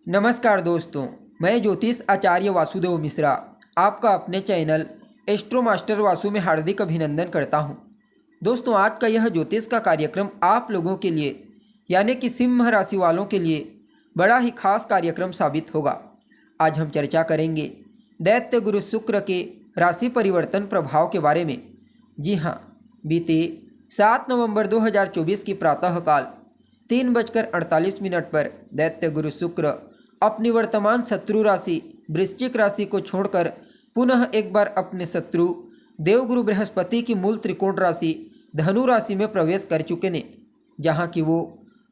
नमस्कार दोस्तों, मैं ज्योतिष आचार्य वासुदेव मिश्रा आपका अपने चैनल एस्ट्रो मास्टर वासु में हार्दिक अभिनंदन करता हूं। दोस्तों, आज का यह ज्योतिष का कार्यक्रम आप लोगों के लिए यानी कि सिंह राशि वालों के लिए बड़ा ही खास कार्यक्रम साबित होगा। आज हम चर्चा करेंगे दैत्य गुरु शुक्र के राशि परिवर्तन प्रभाव के बारे में। जी हाँ, बीते 7 नवंबर 2024 की प्रातःकाल 3:48 पर दैत्य गुरु शुक्र अपनी वर्तमान शत्रु राशि वृश्चिक राशि को छोड़कर पुनः एक बार अपने शत्रु देवगुरु बृहस्पति की मूल त्रिकोण राशि धनु राशि में प्रवेश कर चुके ने, जहां कि वो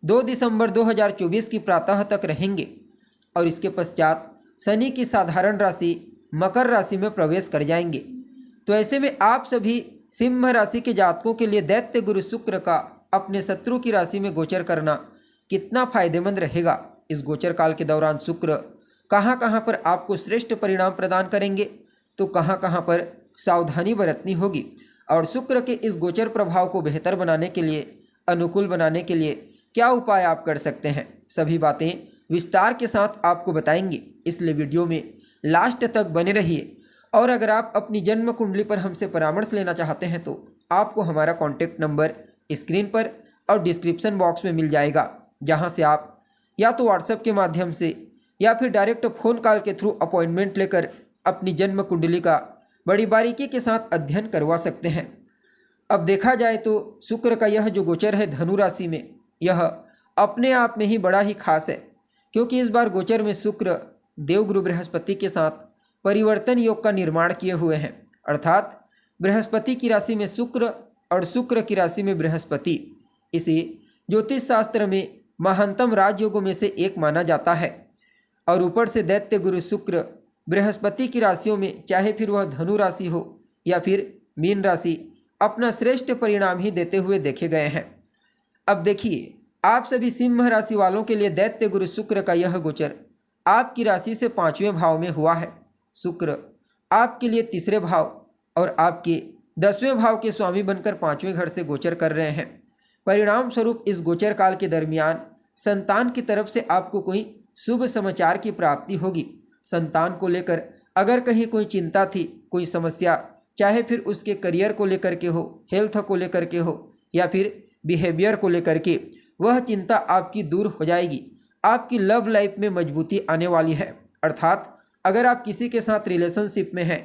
2 दिसंबर 2024 की प्रातः तक रहेंगे और इसके पश्चात शनि की साधारण राशि मकर राशि में प्रवेश कर जाएंगे। तो ऐसे में आप सभी सिंह राशि के जातकों के लिए दैत्य गुरु शुक्र का अपने शत्रु की राशि में गोचर करना कितना फायदेमंद रहेगा। इस गोचर काल के दौरान शुक्र कहाँ कहाँ पर आपको श्रेष्ठ परिणाम प्रदान करेंगे, तो कहाँ कहाँ पर सावधानी बरतनी होगी, और शुक्र के इस गोचर प्रभाव को बेहतर बनाने के लिए, अनुकूल बनाने के लिए क्या उपाय आप कर सकते हैं, सभी बातें विस्तार के साथ आपको बताएंगे। इसलिए वीडियो में लास्ट तक बने रहिए। और अगर आप अपनी जन्म कुंडली पर हमसे परामर्श लेना चाहते हैं तो आपको हमारा कॉन्टैक्ट नंबर स्क्रीन पर और डिस्क्रिप्शन बॉक्स में मिल जाएगा, जहां से आप या तो व्हाट्सएप के माध्यम से या फिर डायरेक्ट फ़ोन कॉल के थ्रू अपॉइंटमेंट लेकर अपनी जन्म कुंडली का बड़ी बारीकी के साथ अध्ययन करवा सकते हैं। अब देखा जाए तो शुक्र का यह जो गोचर है धनु राशि में, यह अपने आप में ही बड़ा ही खास है, क्योंकि इस बार गोचर में शुक्र देवगुरु बृहस्पति के साथ परिवर्तन योग का निर्माण किए हुए हैं। अर्थात बृहस्पति की राशि में शुक्र और शुक्र की राशि में बृहस्पति, इसे ज्योतिष शास्त्र में महानतम राजयोगों में से एक माना जाता है। और ऊपर से दैत्य गुरु शुक्र बृहस्पति की राशियों में, चाहे फिर वह धनु राशि हो या फिर मीन राशि, अपना श्रेष्ठ परिणाम ही देते हुए देखे गए हैं। अब देखिए, आप सभी सिंह राशि वालों के लिए दैत्य गुरु शुक्र का यह गोचर आपकी राशि से 5वें भाव में हुआ है। शुक्र आपके लिए 3रे भाव और आपके 10वें भाव के स्वामी बनकर 5वें घर से गोचर कर रहे हैं। परिणाम स्वरूप इस गोचर काल के दरमियान संतान की तरफ से आपको कोई शुभ समाचार की प्राप्ति होगी। संतान को लेकर अगर कहीं कोई चिंता थी, कोई समस्या, चाहे फिर उसके करियर को लेकर के हो, हेल्थ को लेकर के हो या फिर बिहेवियर को लेकर के, वह चिंता आपकी दूर हो जाएगी। आपकी लव लाइफ में मजबूती आने वाली है। अर्थात अगर आप किसी के साथ रिलेशनशिप में हैं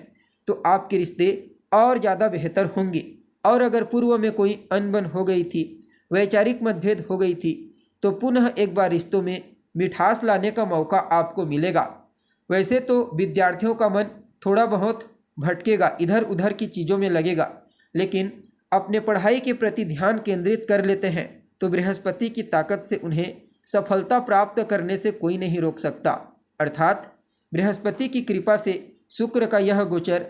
तो आपके रिश्ते और ज़्यादा बेहतर होंगे। और अगर पूर्व में कोई अनबन हो गई थी, वैचारिक मतभेद हो गई थी, तो पुनः एक बार रिश्तों में मिठास लाने का मौका आपको मिलेगा। वैसे तो विद्यार्थियों का मन थोड़ा बहुत भटकेगा, इधर उधर की चीज़ों में लगेगा, लेकिन अपने पढ़ाई के प्रति ध्यान केंद्रित कर लेते हैं तो बृहस्पति की ताकत से उन्हें सफलता प्राप्त करने से कोई नहीं रोक सकता। अर्थात बृहस्पति की कृपा से शुक्र का यह गोचर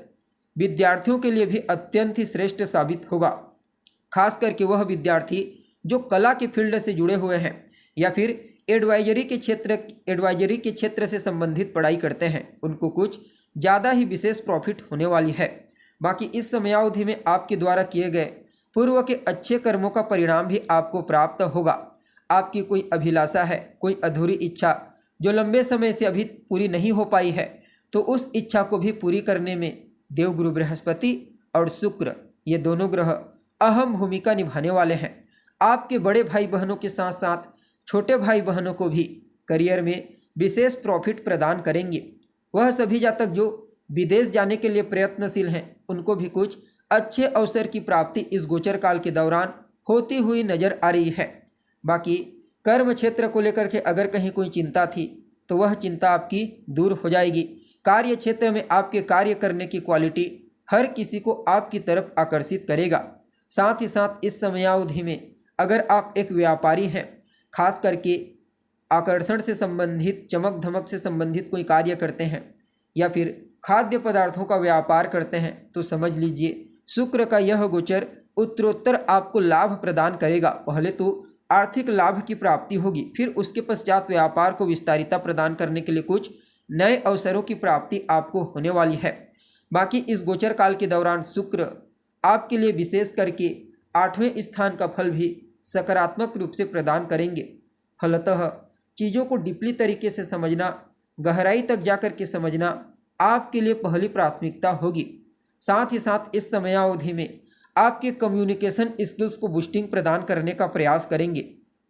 विद्यार्थियों के लिए भी अत्यंत ही श्रेष्ठ साबित होगा। खास करके वह विद्यार्थी जो कला के फील्ड से जुड़े हुए हैं या फिर एडवाइजरी के क्षेत्र से संबंधित पढ़ाई करते हैं, उनको कुछ ज़्यादा ही विशेष प्रॉफिट होने वाली है। बाकी इस समयावधि में आपके द्वारा किए गए पूर्व के अच्छे कर्मों का परिणाम भी आपको प्राप्त होगा। आपकी कोई अभिलाषा है, कोई अधूरी इच्छा जो लंबे समय से अभी पूरी नहीं हो पाई है, तो उस इच्छा को भी पूरी करने में देवगुरु बृहस्पति और शुक्र, ये दोनों ग्रह अहम भूमिका निभाने वाले हैं। आपके बड़े भाई बहनों के साथ साथ छोटे भाई बहनों को भी करियर में विशेष प्रॉफिट प्रदान करेंगे। वह सभी जातक जो विदेश जाने के लिए प्रयत्नशील हैं, उनको भी कुछ अच्छे अवसर की प्राप्ति इस गोचर काल के दौरान होती हुई नजर आ रही है। बाकी कर्म क्षेत्र को लेकर के अगर कहीं कोई चिंता थी तो वह चिंता आपकी दूर हो जाएगी। कार्य क्षेत्र में आपके कार्य करने की क्वालिटी हर किसी को आपकी तरफ आकर्षित करेगा। साथ ही साथ इस समयावधि में अगर आप एक व्यापारी हैं, खास करके आकर्षण से संबंधित, चमक धमक से संबंधित कोई कार्य करते हैं या फिर खाद्य पदार्थों का व्यापार करते हैं, तो समझ लीजिए शुक्र का यह गोचर उत्तरोत्तर आपको लाभ प्रदान करेगा। पहले तो आर्थिक लाभ की प्राप्ति होगी, फिर उसके पश्चात व्यापार को विस्तारिता प्रदान करने के लिए कुछ नए अवसरों की प्राप्ति आपको होने वाली है। बाकी इस गोचर काल के दौरान शुक्र आपके लिए विशेष करके 8वें स्थान का फल भी सकारात्मक रूप से प्रदान करेंगे। फलतः चीज़ों को डीपली तरीके से समझना, गहराई तक जाकर के समझना आपके लिए पहली प्राथमिकता होगी। साथ ही साथ इस समयावधि में आपके कम्युनिकेशन स्किल्स को बूस्टिंग प्रदान करने का प्रयास करेंगे,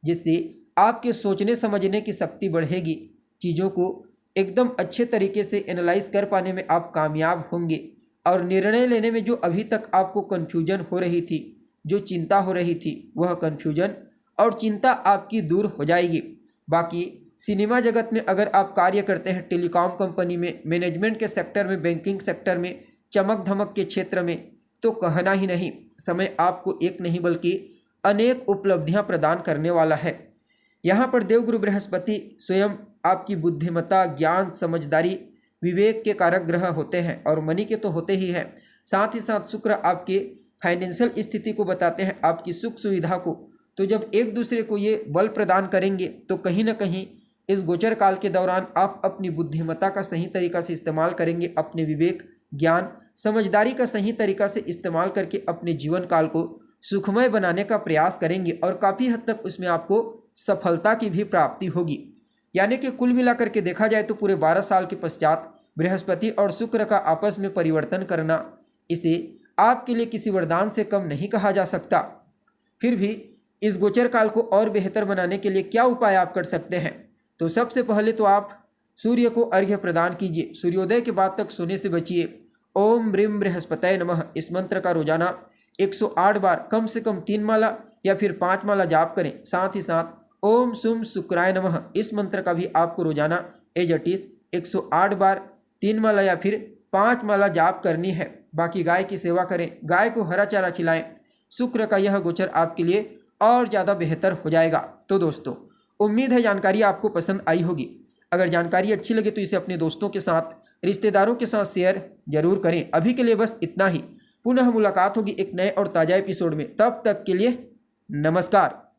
जिससे आपके सोचने समझने की शक्ति बढ़ेगी। चीज़ों को एकदम अच्छे तरीके से एनालाइज कर पाने में आप कामयाब होंगे और निर्णय लेने में जो अभी तक आपको कन्फ्यूजन हो रही थी, जो चिंता हो रही थी, वह कन्फ्यूजन और चिंता आपकी दूर हो जाएगी। बाकी सिनेमा जगत में अगर आप कार्य करते हैं, टेलीकॉम कंपनी में, मैनेजमेंट के सेक्टर में, बैंकिंग सेक्टर में, चमक धमक के क्षेत्र में, तो कहना ही नहीं, समय आपको एक नहीं बल्कि अनेक उपलब्धियां प्रदान करने वाला है। यहाँ पर देवगुरु बृहस्पति स्वयं आपकी बुद्धिमत्ता, ज्ञान, समझदारी, विवेक के कारक ग्रह होते हैं और मनी के तो होते ही हैं। साथ ही साथ शुक्र आपके फाइनेंशियल स्थिति को बताते हैं, आपकी सुख सुविधा को। तो जब एक दूसरे को ये बल प्रदान करेंगे तो कहीं ना कहीं इस गोचर काल के दौरान आप अपनी बुद्धिमत्ता का सही तरीका से इस्तेमाल करेंगे, अपने विवेक, ज्ञान, समझदारी का सही तरीका से इस्तेमाल करके अपने जीवन काल को सुखमय बनाने का प्रयास करेंगे और काफ़ी हद तक उसमें आपको सफलता की भी प्राप्ति होगी। यानी कि कुल मिलाकर के देखा जाए तो पूरे 12 साल के पश्चात बृहस्पति और शुक्र का आपस में परिवर्तन करना, इसे आपके लिए किसी वरदान से कम नहीं कहा जा सकता। फिर भी इस गोचर काल को और बेहतर बनाने के लिए क्या उपाय आप कर सकते हैं? तो सबसे पहले तो आप सूर्य को अर्घ्य प्रदान कीजिए। सूर्योदय के बाद तक सोने से बचिए। ओम ब्रीम बृहस्पतये नमः इस मंत्र का रोजाना 108 बार कम से कम 3 माला या फिर 5 माला जाप करें। साथ ही साथ ओम सुम शुक्राय नमः इस मंत्र का भी आपको रोजाना एज इट इज 108 बार 3 माला या फिर 5 माला जाप करनी है। बाकी गाय की सेवा करें, गाय को हरा चारा खिलाएं। शुक्र का यह गोचर आपके लिए और ज़्यादा बेहतर हो जाएगा। तो दोस्तों, उम्मीद है जानकारी आपको पसंद आई होगी। अगर जानकारी अच्छी लगे तो इसे अपने दोस्तों के साथ, रिश्तेदारों के साथ शेयर जरूर करें। अभी के लिए बस इतना ही। पुनः मुलाकात होगी एक नए और ताज़ा एपिसोड में। तब तक के लिए नमस्कार।